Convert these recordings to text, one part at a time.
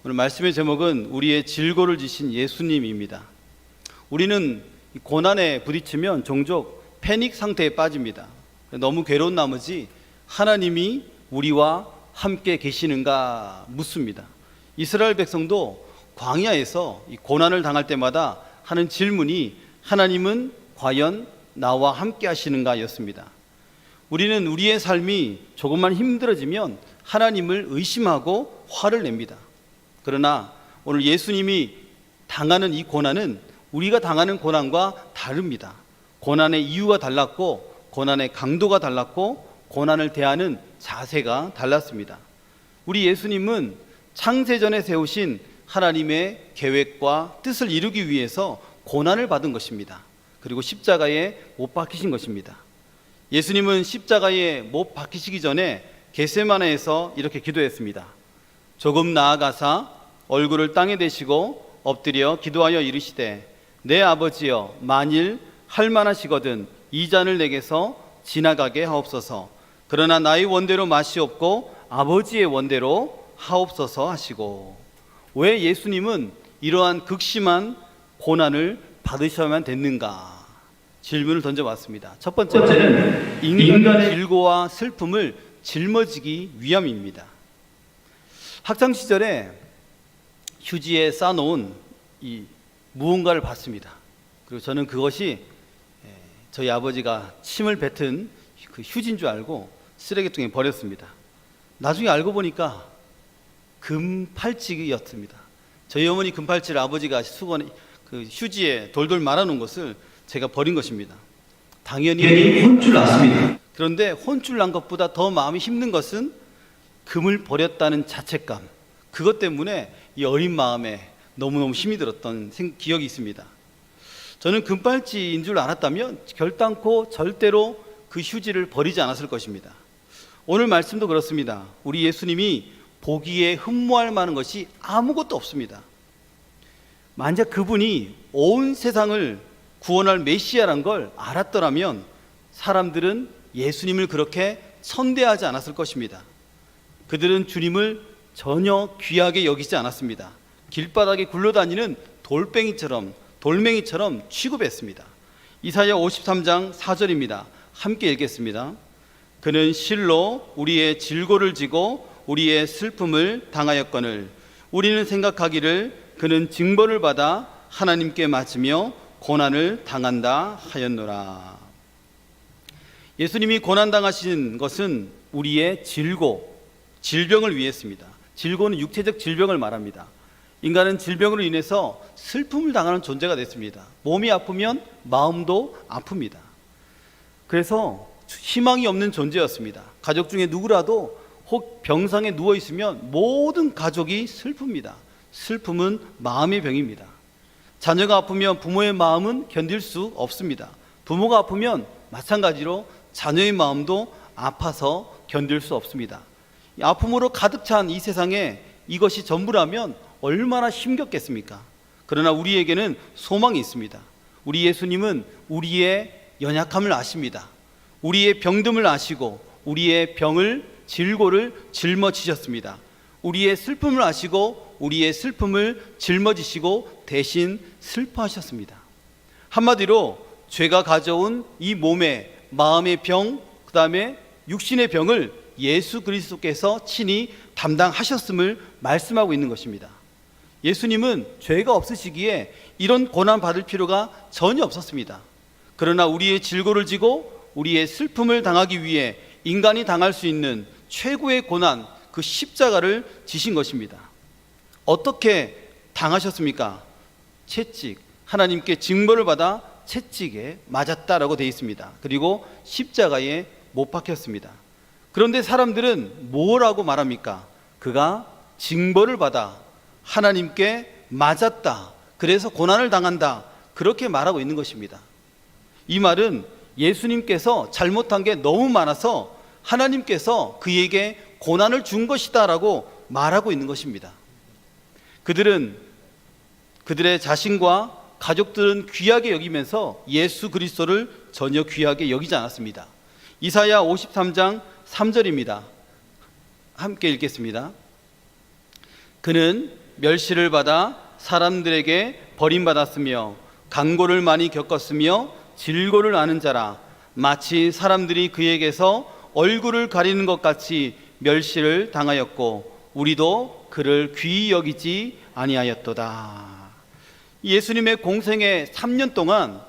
오늘 말씀의 제목은 우리의 질고를 지신 예수님입니다. 우리는 고난에 부딪히면 종종 패닉 상태에 빠집니다. 너무 괴로운 나머지 하나님이 우리와 함께 계시는가 묻습니다. 이스라엘 백성도 광야에서 이 고난을 당할 때마다 하는 질문이 하나님은 과연 나와 함께 하시는가 였습니다. 우리는 우리의 삶이 조금만 힘들어지면 하나님을 의심하고 화를 냅니다. 그러나 오늘 예수님이 당하는 이 고난은 우리가 당하는 고난과 다릅니다. 고난의 이유가 달랐고 고난의 강도가 달랐고 고난을 대하는 자세가 달랐습니다. 우리 예수님은 창세전에 세우신 하나님의 계획과 뜻을 이루기 위해서 고난을 받은 것입니다. 그리고 십자가에 못 박히신 것입니다. 예수님은 십자가에 못 박히시기 전에 겟세마네에서 이렇게 기도했습니다. 조금 나아가사 얼굴을 땅에 대시고 엎드려 기도하여 이르시되 내 아버지여 만일 할만하시거든 이 잔을 내게서 지나가게 하옵소서. 그러나 나의 원대로 마시옵고 아버지의 원대로 하옵소서 하시고. 왜 예수님은 이러한 극심한 고난을 받으셔야만 됐는가? 질문을 던져봤습니다. 첫 번째는 인간의 질고와 슬픔을 짊어지기 위함입니다. 학창시절에 휴지에 싸놓은 이 무언가를 봤습니다. 그리고 저는 그것이 저희 아버지가 침을 뱉은 그 휴지인 줄 알고 쓰레기통에 버렸습니다. 나중에 알고 보니까 금팔찌였습니다. 저희 어머니 금팔찌를 아버지가 수건에 그 휴지에 돌돌 말아놓은 것을 제가 버린 것입니다. 당연히 혼쭐 났습니다. 그런데 혼쭐 난 것보다 더 마음이 힘든 것은 금을 버렸다는 자책감, 그것 때문에 이 어린 마음에 너무너무 힘이 들었던 기억이 있습니다. 저는 금팔찌인 줄 알았다면 결단코 절대로 그 휴지를 버리지 않았을 것입니다. 오늘 말씀도 그렇습니다. 우리 예수님이 보기에 흠모할 만한 것이 아무것도 없습니다. 만약 그분이 온 세상을 구원할 메시아란 걸 알았더라면 사람들은 예수님을 그렇게 천대하지 않았을 것입니다. 그들은 주님을 전혀 귀하게 여기지 않았습니다. 길바닥에 굴러다니는 돌멩이처럼 취급했습니다. 이사야 53장 4절입니다. 함께 읽겠습니다. 그는 실로 우리의 질고를 지고 우리의 슬픔을 당하였거늘 우리는 생각하기를 그는 징벌을 받아 하나님께 맞으며 고난을 당한다 하였노라. 예수님이 고난당하신 것은 우리의 질병을 위했습니다. 질고는 육체적 질병을 말합니다. 인간은 질병으로 인해서 슬픔을 당하는 존재가 됐습니다. 몸이 아프면 마음도 아픕니다. 그래서 희망이 없는 존재였습니다. 가족 중에 누구라도 혹 병상에 누워있으면 모든 가족이 슬픕니다. 슬픔은 마음의 병입니다. 자녀가 아프면 부모의 마음은 견딜 수 없습니다. 부모가 아프면 마찬가지로 자녀의 마음도 아파서 견딜 수 없습니다. 아픔으로 가득 찬 이 세상에 이것이 전부라면 얼마나 힘겹겠습니까? 그러나 우리에게는 소망이 있습니다. 우리 예수님은 우리의 연약함을 아십니다. 우리의 병듦을 아시고 우리의 질고를 짊어지셨습니다. 우리의 슬픔을 아시고 우리의 슬픔을 짊어지시고 대신 슬퍼하셨습니다. 한마디로 죄가 가져온 이 몸의 마음의 병, 그 다음에 육신의 병을 예수 그리스도께서 친히 담당하셨음을 말씀하고 있는 것입니다. 예수님은 죄가 없으시기에 이런 고난 받을 필요가 전혀 없었습니다. 그러나 우리의 질고를 지고 우리의 슬픔을 당하기 위해 인간이 당할 수 있는 최고의 고난, 그 십자가를 지신 것입니다. 어떻게 당하셨습니까? 채찍, 하나님께 징벌을 받아 채찍에 맞았다라고 되어 있습니다. 그리고 십자가에 못 박혔습니다. 그런데 사람들은 뭐라고 말합니까? 그가 징벌을 받아 하나님께 맞았다, 그래서 고난을 당한다, 그렇게 말하고 있는 것입니다. 이 말은 예수님께서 잘못한 게 너무 많아서 하나님께서 그에게 고난을 준 것이다 라고 말하고 있는 것입니다. 그들의 자신과 가족들은 귀하게 여기면서 예수 그리스도를 전혀 귀하게 여기지 않았습니다. 이사야 53장 3절입니다. 함께 읽겠습니다. 그는 멸시를 받아 사람들에게 버림받았으며 강고를 많이 겪었으며 질고를 아는 자라. 마치 사람들이 그에게서 얼굴을 가리는 것 같이 멸시를 당하였고 우리도 그를 귀히 여기지 아니하였도다. 예수님의 공생의 3년 동안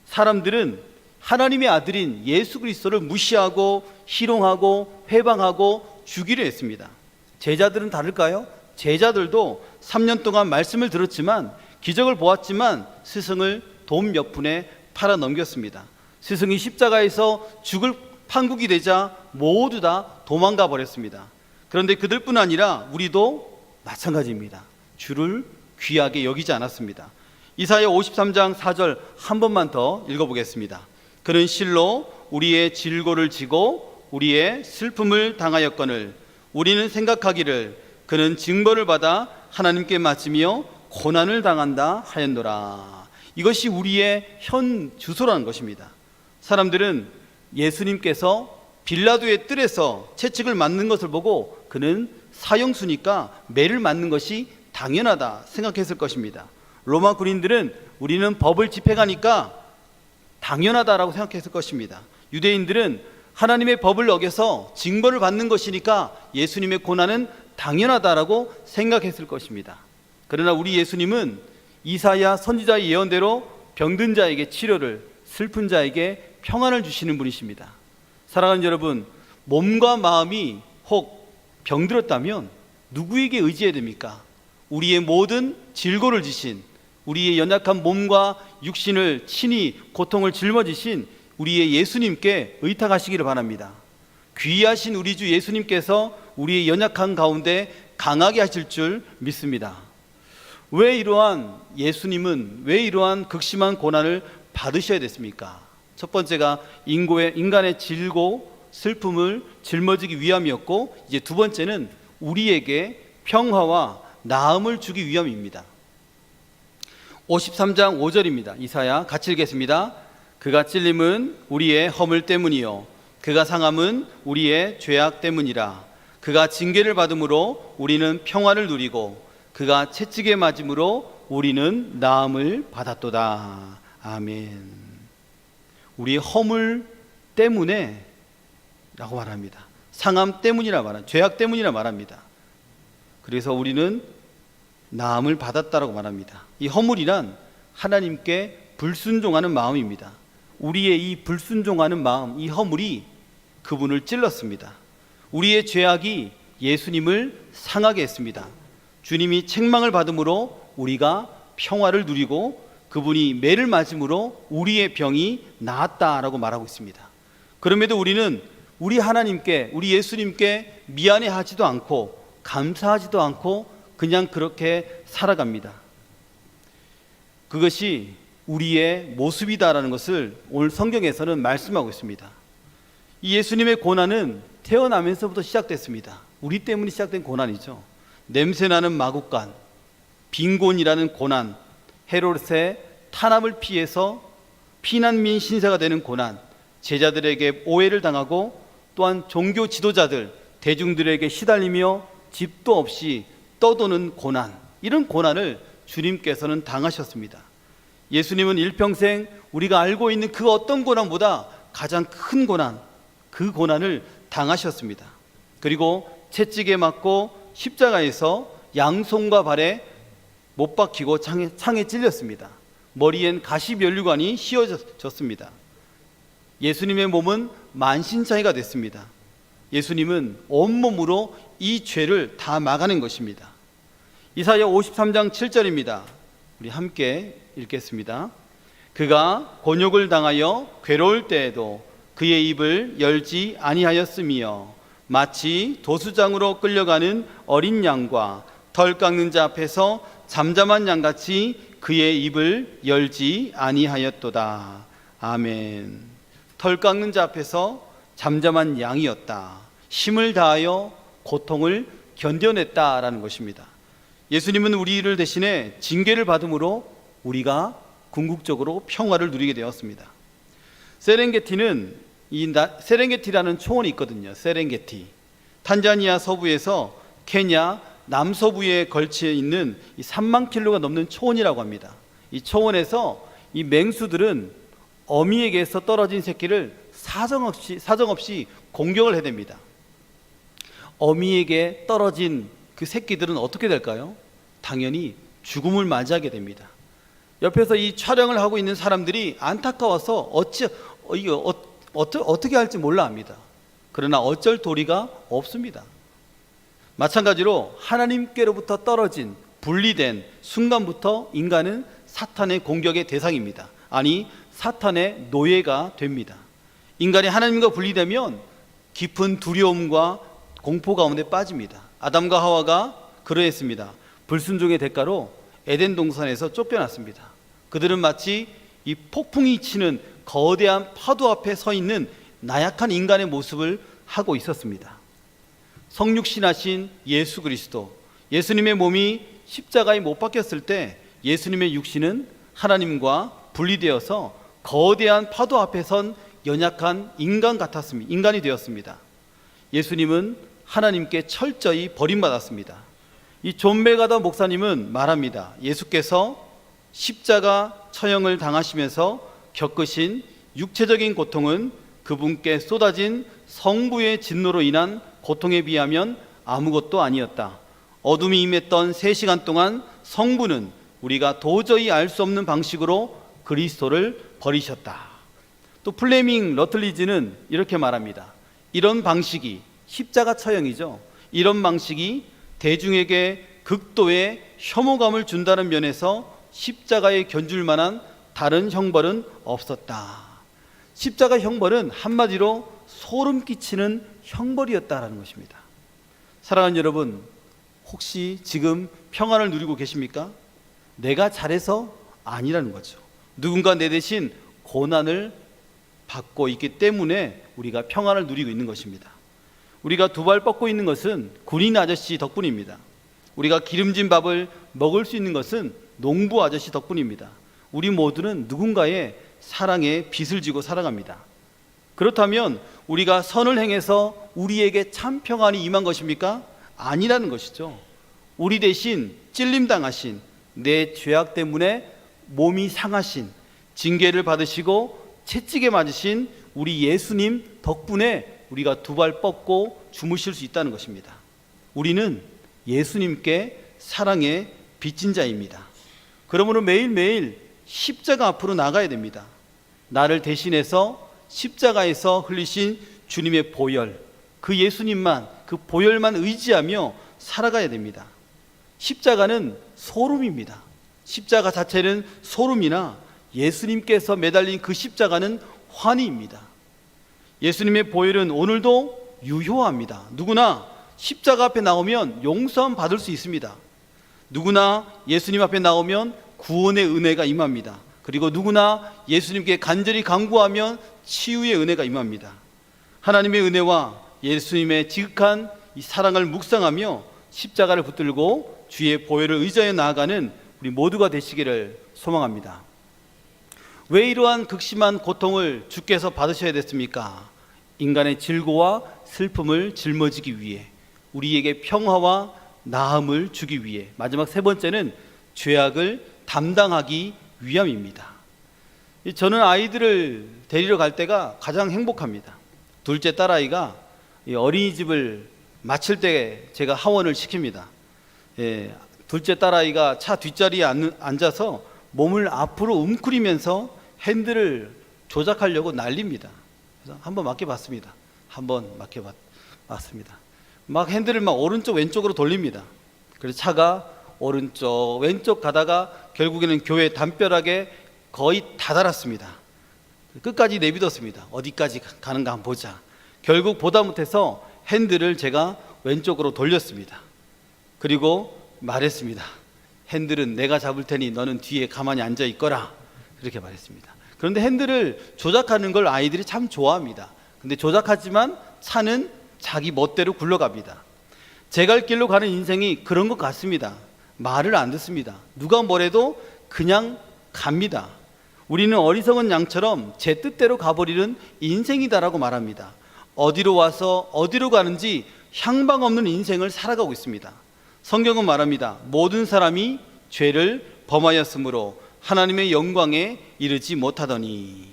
사람들은 하나님의 아들인 예수 그리스도를 무시하고 희롱하고 회방하고 죽이려 했습니다. 제자들은 다를까요? 제자들도 3년 동안 말씀을 들었지만 기적을 보았지만 스승을 돈 몇 푼에 팔아 넘겼습니다. 스승이 십자가에서 죽을 판국이 되자 모두 다 도망가 버렸습니다. 그런데 그들뿐 아니라 우리도 마찬가지입니다. 주를 귀하게 여기지 않았습니다. 이사야 53장 4절 한 번만 더 읽어보겠습니다. 그는 실로 우리의 질고를 지고 우리의 슬픔을 당하였거늘 우리는 생각하기를 그는 징벌을 받아 하나님께 맞으며 고난을 당한다 하였노라. 이것이 우리의 현 주소라는 것입니다. 사람들은 예수님께서 빌라도의 뜰에서 채찍을 맞는 것을 보고 그는 사형수니까 매를 맞는 것이 당연하다 생각했을 것입니다. 로마 군인들은 우리는 법을 집행하니까 당연하다라고 생각했을 것입니다. 유대인들은 하나님의 법을 어겨서 징벌을 받는 것이니까 예수님의 고난은 당연하다라고 생각했을 것입니다. 그러나 우리 예수님은 이사야 선지자의 예언대로 병든 자에게 치료를, 슬픈 자에게 평안을 주시는 분이십니다. 사랑하는 여러분, 몸과 마음이 혹 병들었다면 누구에게 의지해야 됩니까? 우리의 모든 질고를 지신, 우리의 연약한 몸과 육신을 친히 고통을 짊어지신 우리의 예수님께 의탁하시기를 바랍니다. 귀하신 우리 주 예수님께서 우리의 연약한 가운데 강하게 하실 줄 믿습니다. 왜 예수님은 왜 이러한 극심한 고난을 받으셔야 됐습니까? 첫 번째가 인간의 질고 슬픔을 짊어지기 위함이었고, 이제 두 번째는 우리에게 평화와 나음을 주기 위함입니다. 53장 5절입니다. 이사야 같이 읽겠습니다. 그가 찔림은 우리의 허물 때문이요 그가 상함은 우리의 죄악 때문이라. 그가 징계를 받음으로 우리는 평화를 누리고 그가 채찍에 맞음으로 우리는 나음을 받았도다. 아멘. 우리의 허물 때문에 라고 말합니다. 상함 때문이라 말합니다. 죄악 때문이라 말합니다. 그래서 우리는 나음을 받았다라고 말합니다. 이 허물이란 하나님께 불순종하는 마음입니다. 우리의 이 불순종하는 마음, 이 허물이 그분을 찔렀습니다. 우리의 죄악이 예수님을 상하게 했습니다. 주님이 책망을 받음으로 우리가 평화를 누리고 그분이 매를 맞음으로 우리의 병이 나았다라고 말하고 있습니다. 그럼에도 우리는 우리 하나님께, 우리 예수님께 미안해하지도 않고 감사하지도 않고 그냥 그렇게 살아갑니다. 그것이 우리의 모습이다라는 것을 오늘 성경에서는 말씀하고 있습니다. 이 예수님의 고난은 태어나면서부터 시작됐습니다. 우리 때문에 시작된 고난이죠. 냄새나는 마국간, 빈곤이라는 고난, 헤롯의 탄압을 피해서 피난민 신세가 되는 고난, 제자들에게 오해를 당하고 또한 종교 지도자들, 대중들에게 시달리며 집도 없이 떠도는 고난, 이런 고난을 주님께서는 당하셨습니다. 예수님은 일평생 우리가 알고 있는 그 어떤 고난보다 가장 큰 고난, 그 고난을 당하셨습니다. 그리고 채찍에 맞고 십자가에서 양손과 발에 못 박히고 창에 찔렸습니다. 머리엔 가시면류관이 씌워졌습니다. 예수님의 몸은 만신창이가 됐습니다. 예수님은 온몸으로 이 죄를 다 막아낸 것입니다. 이사야 53장 7절입니다. 우리 함께 읽겠습니다. 그가 곤욕을 당하여 괴로울 때에도 그의 입을 열지 아니하였으며 마치 도수장으로 끌려가는 어린 양과 덜 깎는 자 앞에서 잠잠한 양같이 그의 입을 열지 아니하였도다. 아멘. 덜 깎는 자 앞에서 잠잠한 양이었다. 힘을 다하여 고통을 견뎌냈다라는 것입니다. 예수님은 우리를 대신에 징계를 받음으로 우리가 궁극적으로 평화를 누리게 되었습니다. 세렝게티라는 초원이 있거든요. 세렝게티. 탄자니아 서부에서 케냐 남서부에 걸쳐 있는 이 3만 킬로가 넘는 초원이라고 합니다. 이 초원에서 이 맹수들은 어미에게서 떨어진 새끼를 사정없이 공격을 해댑니다. 어미에게 떨어진 그 새끼들은 어떻게 될까요? 당연히 죽음을 맞이하게 됩니다. 옆에서 이 촬영을 하고 있는 사람들이 안타까워서 어떻게 할지 몰라 합니다. 그러나 어쩔 도리가 없습니다. 마찬가지로 하나님께로부터 떨어진 분리된 순간부터 인간은 사탄의 공격의 대상입니다. 아니, 사탄의 노예가 됩니다. 인간이 하나님과 분리되면 깊은 두려움과 공포 가운데 빠집니다. 아담과 하와가 그러했습니다. 불순종의 대가로 에덴 동산에서 쫓겨났습니다. 그들은 마치 이 폭풍이 치는 거대한 파도 앞에 서 있는 나약한 인간의 모습을 하고 있었습니다. 성육신하신 예수 그리스도, 예수님의 몸이 십자가에 못 박혔을 때 예수님의 육신은 하나님과 분리되어서 거대한 파도 앞에 선 연약한 인간이 되었습니다. 예수님은 하나님께 철저히 버림받았습니다. 이 존 메가더 목사님은 말합니다. 예수께서 십자가 처형을 당하시면서 겪으신 육체적인 고통은 그분께 쏟아진 성부의 진노로 인한 고통에 비하면 아무것도 아니었다. 어둠이 임했던 3시간 동안 성부는 우리가 도저히 알 수 없는 방식으로 그리스도를 버리셨다. 또 플레밍 러틀리지는 이렇게 말합니다. 이런 방식이, 십자가 처형이죠, 이런 방식이 대중에게 극도의 혐오감을 준다는 면에서 십자가에 견줄 만한 다른 형벌은 없었다. 십자가 형벌은 한마디로 소름 끼치는 형벌이었다라는 것입니다. 사랑하는 여러분, 혹시 지금 평안을 누리고 계십니까? 내가 잘해서 아니라는 거죠. 누군가 내 대신 고난을 받고 있기 때문에 우리가 평안을 누리고 있는 것입니다. 우리가 두 발 뻗고 있는 것은 군인 아저씨 덕분입니다. 우리가 기름진 밥을 먹을 수 있는 것은 농부 아저씨 덕분입니다. 우리 모두는 누군가의 사랑에 빚을 지고 살아갑니다. 그렇다면 우리가 선을 행해서 우리에게 참 평안이 임한 것입니까? 아니라는 것이죠. 우리 대신 찔림당하신, 내 죄악 때문에 몸이 상하신, 징계를 받으시고 채찍에 맞으신 우리 예수님 덕분에 우리가 두 발 뻗고 주무실 수 있다는 것입니다. 우리는 예수님께 사랑의 빚진 자입니다. 그러므로 매일매일 십자가 앞으로 나가야 됩니다. 나를 대신해서 십자가에서 흘리신 주님의 보혈, 그 예수님만, 그 보혈만 의지하며 살아가야 됩니다. 십자가는 소름입니다. 십자가 자체는 소름이나 예수님께서 매달린 그 십자가는 환희입니다. 예수님의 보혈은 오늘도 유효합니다. 누구나 십자가 앞에 나오면 용서함 받을 수 있습니다. 누구나 예수님 앞에 나오면 구원의 은혜가 임합니다. 그리고 누구나 예수님께 간절히 간구하면 치유의 은혜가 임합니다. 하나님의 은혜와 예수님의 지극한 이 사랑을 묵상하며 십자가를 붙들고 주의 보혈을 의지하여 나아가는 우리 모두가 되시기를 소망합니다. 왜 이러한 극심한 고통을 주께서 받으셔야 됐습니까? 인간의 질고와 슬픔을 짊어지기 위해, 우리에게 평화와 나음을 주기 위해, 마지막 세 번째는 죄악을 담당하기 위함입니다. 저는 아이들을 데리러 갈 때가 가장 행복합니다. 둘째 딸아이가 어린이집을 마칠 때 제가 하원을 시킵니다. 둘째 딸아이가 차 뒷자리에 앉아서 몸을 앞으로 웅크리면서 핸들을 조작하려고 난립니다. 그래서 한번 맡겨봤습니다. 막 핸들을 오른쪽 왼쪽으로 돌립니다. 그래서 차가 오른쪽 왼쪽 가다가 결국에는 교회 담벼락에 거의 다 달았습니다. 끝까지 내비뒀습니다. 어디까지 가는가 한번 보자. 결국 보다 못해서 핸들을 제가 왼쪽으로 돌렸습니다. 그리고 말했습니다. 핸들은 내가 잡을 테니 너는 뒤에 가만히 앉아 있거라. 그렇게 말했습니다. 그런데 핸들을 조작하는 걸 아이들이 참 좋아합니다. 근데 조작하지만 차는 자기 멋대로 굴러갑니다. 제 갈 길로 가는 인생이 그런 것 같습니다. 말을 안 듣습니다. 누가 뭐래도 그냥 갑니다. 우리는 어리석은 양처럼 제 뜻대로 가버리는 인생이다라고 말합니다. 어디로 와서 어디로 가는지 향방 없는 인생을 살아가고 있습니다. 성경은 말합니다. 모든 사람이 죄를 범하였으므로 하나님의 영광에 이르지 못하더니,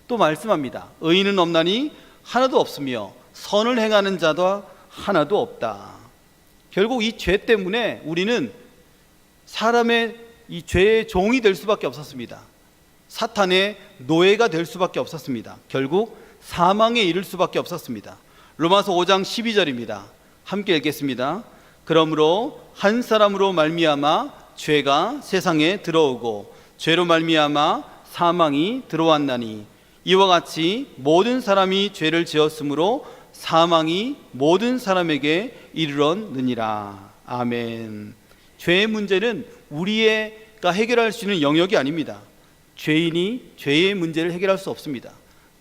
또 말씀합니다. 의인은 없나니 하나도 없으며 선을 행하는 자도 하나도 없다. 결국 이 죄 때문에 우리는 사람의 이 죄의 종이 될 수밖에 없었습니다. 사탄의 노예가 될 수밖에 없었습니다. 결국 사망에 이를 수밖에 없었습니다. 로마서 5장 12절입니다. 함께 읽겠습니다. 그러므로 한 사람으로 말미암아 죄가 세상에 들어오고 죄로 말미암아 사망이 들어왔나니 이와 같이 모든 사람이 죄를 지었으므로 사망이 모든 사람에게 이르렀느니라. 아멘. 죄의 문제는 우리가 해결할 수 있는 영역이 아닙니다. 죄인이 죄의 문제를 해결할 수 없습니다.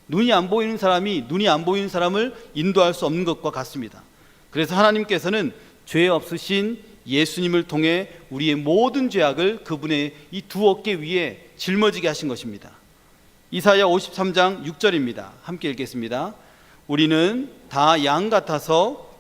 눈이 안 보이는 사람이 눈이 안 보이는 사람을 인도할 수 없는 것과 같습니다. 그래서 하나님께서는 죄 없으신 예수님을 통해 우리의 모든 죄악을 그분의 이 두 어깨 위에 짊어지게 하신 것입니다. 이사야 53장 6절입니다. 함께 읽겠습니다. 우리는 다 양 같아서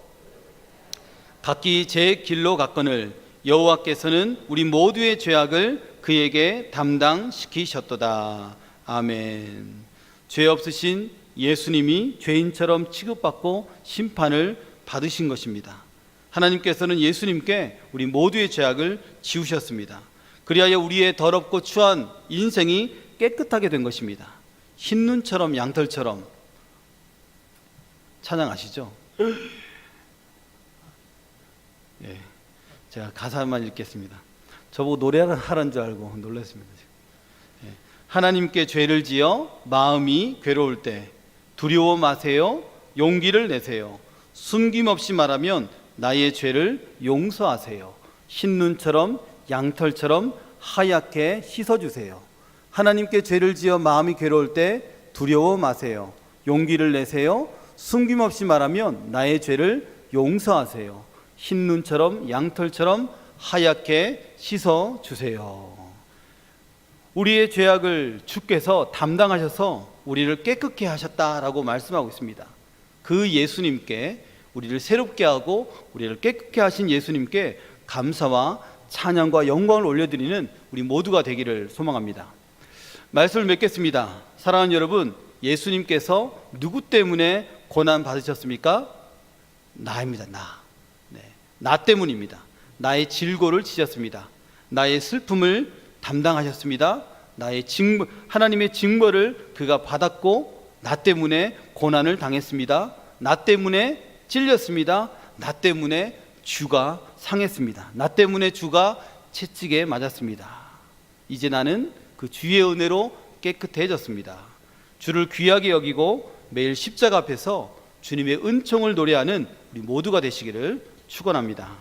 각기 제 길로 갔거늘 여호와께서는 우리 모두의 죄악을 그에게 담당시키셨도다. 아멘. 죄 없으신 예수님이 죄인처럼 취급받고 심판을 받으신 것입니다. 하나님께서는 예수님께 우리 모두의 죄악을 지우셨습니다. 그리하여 우리의 더럽고 추한 인생이 깨끗하게 된 것입니다. 흰눈처럼 양털처럼. 찬양하시죠? 예, 제가 가사만 읽겠습니다. 저보고 노래하라는 줄 알고 놀랐습니다. 예, 하나님께 죄를 지어 마음이 괴로울 때 두려워 마세요. 용기를 내세요. 숨김없이 말하면 나의 죄를 용서하세요. 흰눈처럼 양털처럼 하얗게 씻어주세요. 하나님께 죄를 지어 마음이 괴로울 때 두려워 마세요. 용기를 내세요. 숨김없이 말하면 나의 죄를 용서하세요. 흰눈처럼 양털처럼 하얗게 씻어주세요. 우리의 죄악을 주께서 담당하셔서 우리를 깨끗게 하셨다라고 말씀하고 있습니다. 그 예수님께, 우리를 새롭게 하고 우리를 깨끗게 하신 예수님께 감사와 찬양과 영광을 올려드리는 우리 모두가 되기를 소망합니다. 말씀을 맺겠습니다. 사랑하는 여러분, 예수님께서 누구 때문에 고난 받으셨습니까? 나입니다. 나 때문입니다. 나의 질고를 지셨습니다. 나의 슬픔을 담당하셨습니다. 하나님의 징벌을 그가 받았고 나 때문에 고난을 당했습니다. 나 때문에 찔렸습니다. 나 때문에 주가 상했습니다. 나 때문에 주가 채찍에 맞았습니다. 이제 나는 그 주의 은혜로 깨끗해졌습니다. 주를 귀하게 여기고 매일 십자가 앞에서 주님의 은총을 노래하는 우리 모두가 되시기를 축원합니다.